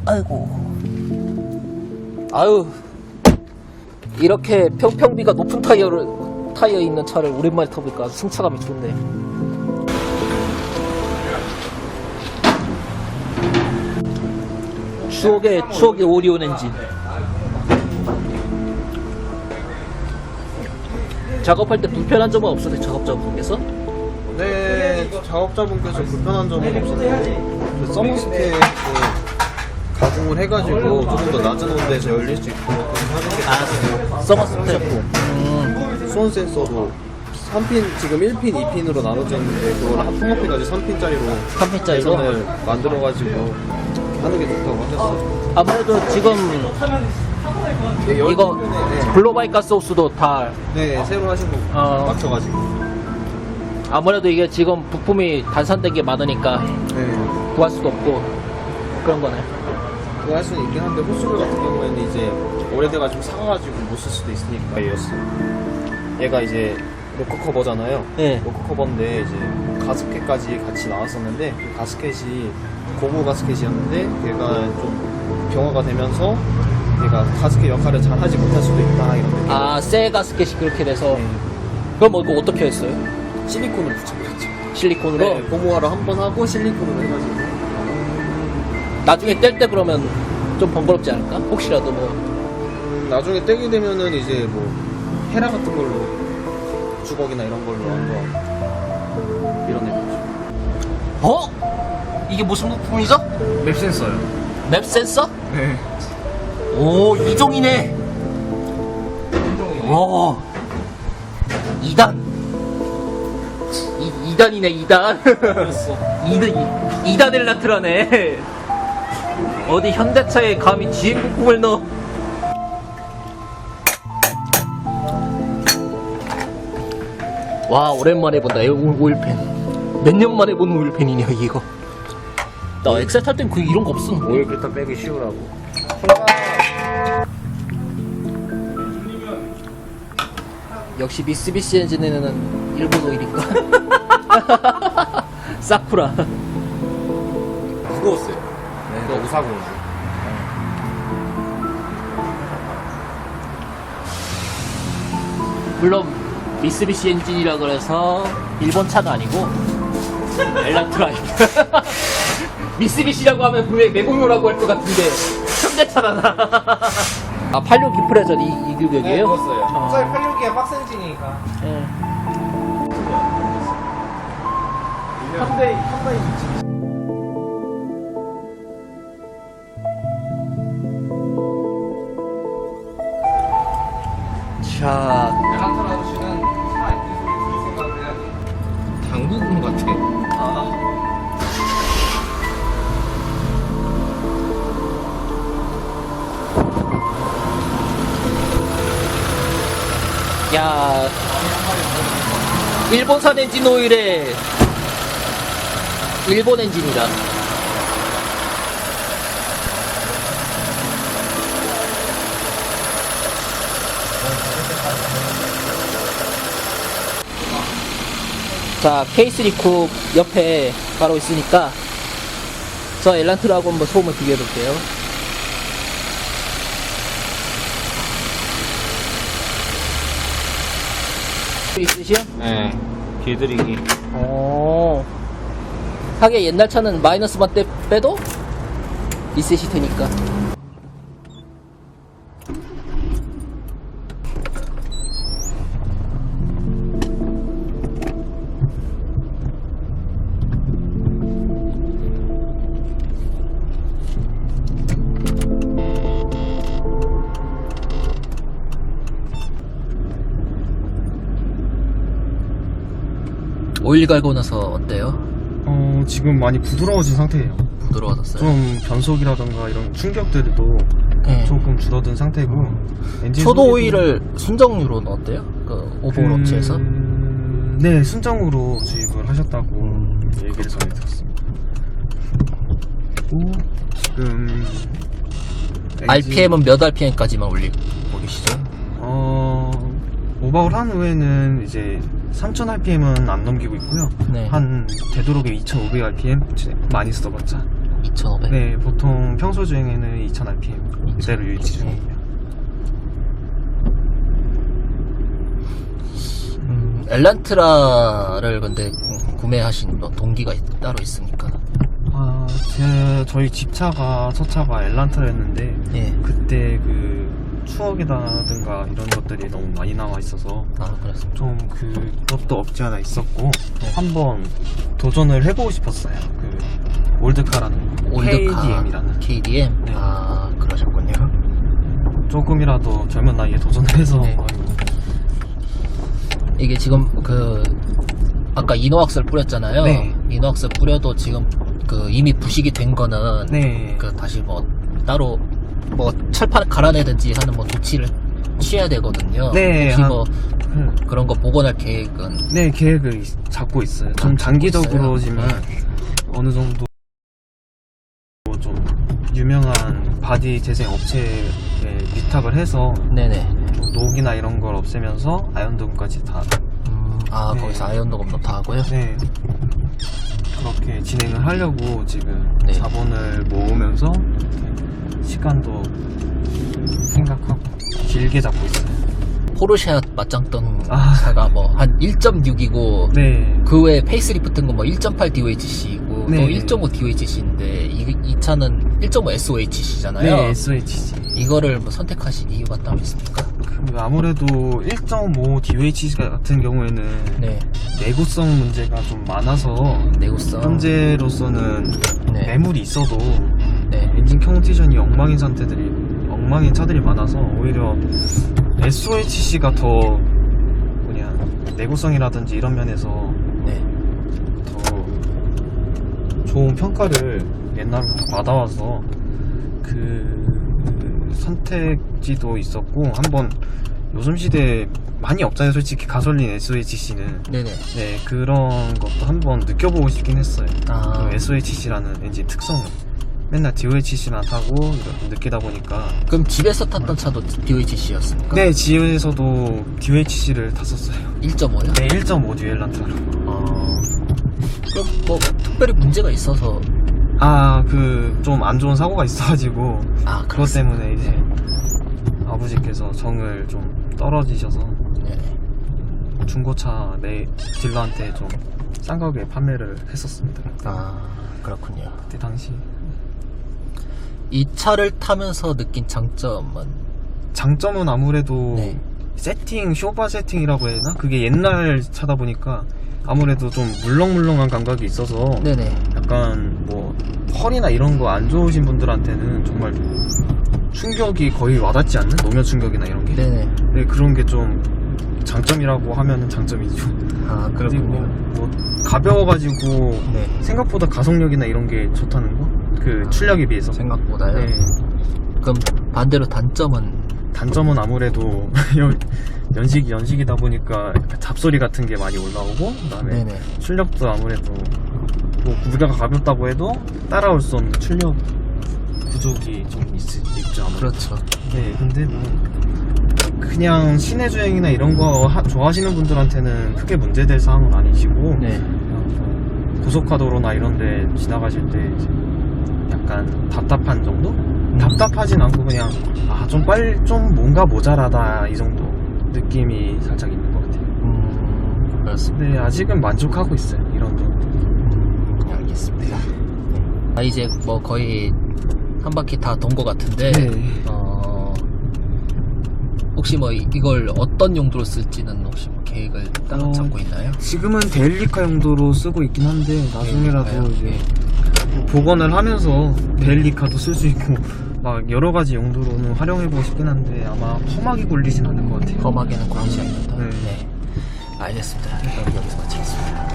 아이고. 아유. 이렇게 평평비가 높은 타이어 있는 차를 오랜만에 타보니까 승차감이 좋네. 추억의 오리온 엔진. 작업할 때 불편한 점은 없었어요, 작업자분께서? 네, 작업자분께서 불편한 점은 없었는데 그 서머스텝 가공을 해가지고 조금 더 낮은 온도에서 열릴 수 있도록 하는 게 서머 스텝. 수온 센서도 3핀, 지금 1핀, 2핀으로 나눠져 있는데 그걸 통합해가지고 3핀짜리로 3핀짜리로 만들어가지고 하는 게 좋다고 하셨어요. 아무래도 지금 이거 글로바이카 소스도 다 네, 새로 하신 거 맞춰가지고. 아무래도 이게 지금 부품이 단산된 게 많으니까 네. 구할 수도 없고 그런 거네. 그거 할 수는 있긴 한데 호스를 같은 경우에는 이제 오래돼가지고 상해가지고 못 쓸 수도 있으니까 얘가 이제 로커 커버잖아요. 네. 로커 커버인데 이제 가스켓까지 같이 나왔었는데 그 가스켓이 고무 가스켓이었는데 얘가 좀 경화가 되면서 얘가 가스켓 역할을 잘 하지 못할 수도 있다 이런 느낌. 새 가스켓이 그렇게 돼서. 네. 그럼 뭐 이거 어떻게 했어요? 실리콘을 붙여버렸죠. 실리콘으로? 네, 고무화를 한 번 하고 실리콘으로 해가지고. 나중에 뗄 때 그러면 좀 번거롭지 않을까? 혹시라도 뭐. 나중에 떼게 되면은 이제 뭐 헤라 같은 걸로 주걱이나 이런 걸로 한번 밀어내보죠. 어? 이게 무슨 부품이죠? 맵 센서요. 맵 센서? 네. 오, 이종이네. 오, 2단. 2단이네, 2단. 2단 엘란트라네. 어디 현대차에 감히 GM 부품을 넣어. 와, 오랜만에 본다. 오일팬. 몇 년 만에 본 오일팬이냐, 이거. 나 엑셀 탈 땐 이런 거 없어. 오일 필터 빼기 쉬우라고. 역시 미쓰비시 엔진에는 일본 오일인가? 사쿠라. 무거웠어요. 네, 그거 우사공이죠. 물론 미쓰비시 엔진이라 그래서 일본 차가 아니고 엘란트라니까. 미쓰비시라고 하면 분명히 매국노라고 할 것 같은데 현대차잖아. 아, 86 기프레저 이 규격이에요? 네, 그었어요. 어. 어차피 86기가 박스엔진이니까. 예. 현대이 자, 엘란타 아저씨는 차 엔진 소리 들을 생각을 해야지. 당구공 같아. 야, 일본산 엔진 오일에 일본 엔진이다. 자, K3 쿱 옆에 바로 있으니까 저 엘란트라고 한번 소음을 비교해 볼게요. 있으시요? 네. 길들이기. 하긴 옛날 차는 마이너스만 빼도 리셋이 되니까. 오일 갈고 나서 어때요? 지금 많이 부드러워진 상태예요. 부드러워졌어요? 좀 변속이라던가 이런 충격들도 네. 조금 줄어든 상태고 엔진 초도 소리도- 오일을 순정유로 넣었대요? 그 오버올 업체에서? 네, 순정으로 주입을 하셨다고 얘기를 전해 들었습니다. 그리고 지금 RPM은 몇 RPM까지만 올리고 계시죠? 오버홀 한 후에는 이제 3000rpm은 안 넘기고 있고요. 네. 한 되도록이 2500rpm 많이 써봤자 2,500? 네, 보통 평소 주행에는 2000rpm 그대로 유지 중이에요. 엘란트라를 근데 구매하신 뭐 동기가 따로 있습니까? 저희 집차가 첫 차가 엘란트라였는데 예. 그때 그 추억이라든가 이런 것들이 너무 많이 나와 있어서 아, 그렇습니다. 좀 그것도 없지 않아 있었고 한번 도전을 해보고 싶었어요. 그 올드카라는 KDM이라는 KDM? 네. 아, 그러셨군요. 조금이라도 젊은 나이에 도전을 해서 네. 이게 지금 아까 이노악스를 뿌렸잖아요. 네. 이노악스 뿌려도 지금 이미 부식이 된 거는 네. 다시 뭐 따로 뭐 철판 갈아내든지 하는 뭐 조치를 취해야 되거든요. 네, 혹시 뭐 그런 거 복원할 계획은? 네, 계획을 잡고 있어요. 좀 장기적으로지만 어느 정도 좀 유명한 바디 재생 업체에 위탁을 해서 네네. 좀 녹이나 이런 걸 없애면서 아연도금까지 다 네. 거기서 아이언 녹음도 다 하고요? 네, 그렇게 진행을 하려고 지금 네. 자본을 모으면서 시간도 생각하고 길게 잡고 있어요. 포르쉐 맞짱 뜬 아. 차가 뭐 한 1.6이고 네, 그 외에 페이스리프트인 거 뭐 1.8 DOHC이고 네. 또 1.5 DOHC인데 이 차는 1.5 SOHC잖아요. 네, SOHC. 이거를 뭐 선택하신 이유가 따로 있습니까? 아무래도 1.5 DOHC 같은 경우에는 네. 내구성 문제가 좀 많아서 내구성. 현재로서는 네. 매물이 있어도 네. 엔진 컨디션이 엉망인 차들이 많아서 오히려 SOHC가 더 내구성이라든지 이런 면에서 네. 더 좋은 평가를 옛날부터 받아와서 선택지도 있었고 한번 요즘 시대에 많이 없잖아요, 솔직히 가솔린 SOHC는. 네네. 네, 그런 것도 한번 느껴보고 싶긴 했어요. 아. 그 SOHC라는 엔진 특성을 맨날 DOHC만 타고 느끼다 보니까. 그럼 집에서 탔던 차도 DOHC였습니까? 네, 지에서도 DOHC를 탔었어요. 1.5요? 네, 1.5 듀엘란트로. 그럼 뭐 특별히 문제가 있어서 좀 안 좋은 사고가 있어가지고 그것 그렇습니다. 때문에 이제 아버지께서 정을 좀 떨어지셔서 네네. 중고차 딜러한테 좀 싼 가격에 판매를 했었습니다. 그렇군요. 그때 당시 이 차를 타면서 느낀 장점은 아무래도 네. 쇼바 세팅이라고 해야 되나? 그게 옛날 차다 보니까 아무래도 좀 물렁물렁한 감각이 있어서 네네. 약간 뭐 허리나 이런 거 안 좋으신 분들한테는 정말 충격이 거의 와닿지 않는 노면 충격이나 이런 게. 네네. 네, 그런 게 좀 장점이라고 하면은 장점이죠. 그리고 뭐 가벼워가지고 네. 생각보다 가속력이나 이런 게 좋다는 거? 출력에 비해서. 생각보다요? 네. 그럼 반대로 단점은? 단점은 아무래도 연식이다 보니까 잡소리 같은 게 많이 올라오고, 그다음에 네네. 출력도 아무래도 뭐 무게가 가볍다고 해도 따라올 수 없는 출력 부족이 좀 있죠. 아무래도. 그렇죠. 네, 근데 뭐 그냥 시내 주행이나 이런 거 좋아하시는 분들한테는 크게 문제될 사항은 아니시고, 네. 고속화도로나 이런 데 지나가실 때 이제 약간 답답한 정도? 답답하진 않고 그냥 좀 뭔가 모자라다 이 정도 느낌이 살짝 있는 것 같아요. 그렇습니다. 네, 아직은 만족하고 있어요, 이런 정도. 알겠습니다. 이제 뭐 거의 한 바퀴 다 돈 것 같은데 네. 혹시 뭐 이걸 어떤 용도로 쓸지는 혹시 뭐 계획을 따로 잡고 있나요? 지금은 데일리카 용도로 쓰고 있긴 한데 나중에라도 데일리카요? 이제 네. 복원을 하면서 데일리카도 쓸 수 있고 막 여러 가지 용도로는 활용해보고 싶긴 한데 아마 험하게 굴리진 않을 것 같아요. 험하게는 굴리지 않는다. 네. 네. 알겠습니다. 그럼 여기서 마치겠습니다.